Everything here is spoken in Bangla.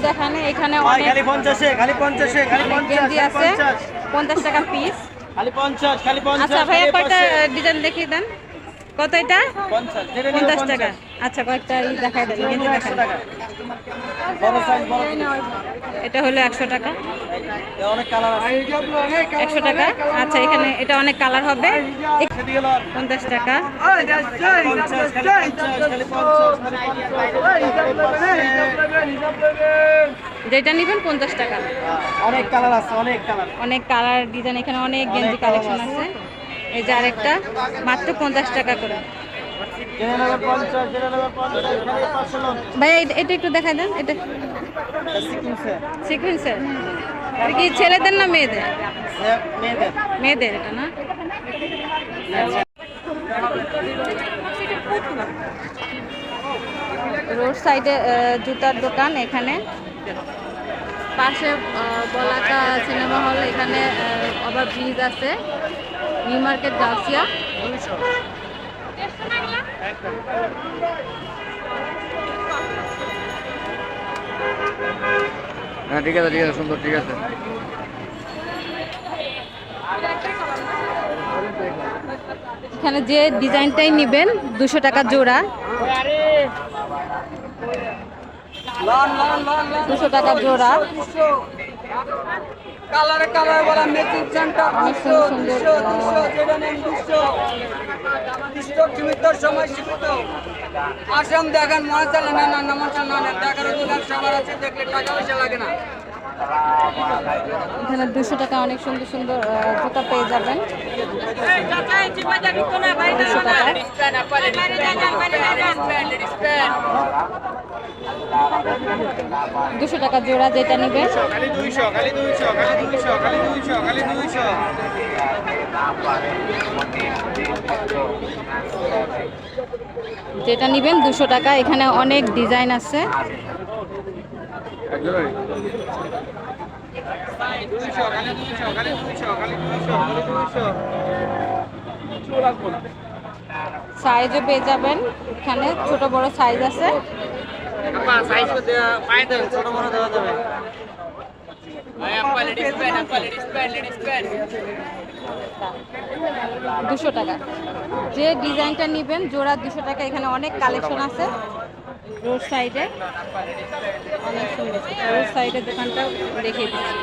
দেখান, এখানে অনেক খালি 50 এ, খালি 50 এ, খালি 50 গেঞ্জি আছে 50 টাকা পিস। খালি 50, খালি 50। আচ্ছা ভাইয়া কয়টা ডিজাইন দেখিয়ে দেন। কত এটা? 50, যেটা নিও 50 টাকা। 50। আচ্ছা কয়েকটা দেখাই দেন, গেঞ্জি দেখান। 100 টাকা। বড় সাইজ, বড় এটা হলো 100 টাকা। অনেক কালার আছে। 100 টাকা। আচ্ছা এখানে এটা অনেক কালার হবে। সেটি হলো 50 টাকা। 50, খালি 50, খালি 50। যেটা নেবেন 50 টাকা। অনেক কালার আছে, অনেক কালার। অনেক কালার ডিজাইন, এখানে অনেক গেঞ্জি কালেকশন আছে। এই যে আরেকটা মাত্র 50 টাকা করে। যেটা নেবে 50, যেটা নেবে 50, খালি 500 লোন। ভাই এটা একটু দেখাই দেন। এটা সিকুয়েন্সে সিকুয়েন্সের। এটা কি ছেলেদের না মেয়েদের? মেয়েদের। মেয়েদের এটা না। রোড সাইডে জুতার দোকান, এখানে পাশে বলাকা সিনেমা হল, এখানে ওভার ব্রিজ আছে। New market Gausia. হ্যাঁ ঠিক আছে, ঠিক আছে, সুন্দর, ঠিক আছে। এখানে যে ডিজাইনটাই নেবেন 200 টাকা জোড়া। 200 টাকা জোড়া। কালার কালার বলা ম্যাচিং সেন্টার অনেক সুন্দর সুন্দর যেটা নেন 200 সীমিত সময় সীমিত আসেন দেখেন মনে চলে না না নমস্কার না দেখার অধিকার সবার আছে, দেখলে টাকা পয়সা লাগে না। এখানে 200 টাকা অনেক সুন্দর সুন্দর জুতা পেয়ে যাবেন। 200 টাকায়। 200 টাকা জোড়া যেটা নেবেন। খালি 200, খালি 200, খালি 200, খালি 200, খালি 200। যেটা নেবেন 200 টাকা। এখানে অনেক ডিজাইন আছে। 200, খালি 200, খালি 200, খালি 200, খালি 200। সাইজও পেয়ে যাবেন, এখানে ছোট বড় সাইজ আছে। সাইজ পাই দেন, ছোট বড় দেওয়া যাবে। 200 টাকা। যে ডিজাইনটা নেবেন জোড়া 200 টাকা। এখানে অনেক কালেকশন আছে রোড সাইডে, অনেক সুন্দর। রোড সাইডের দোকানটা দেখিয়ে দিচ্ছি।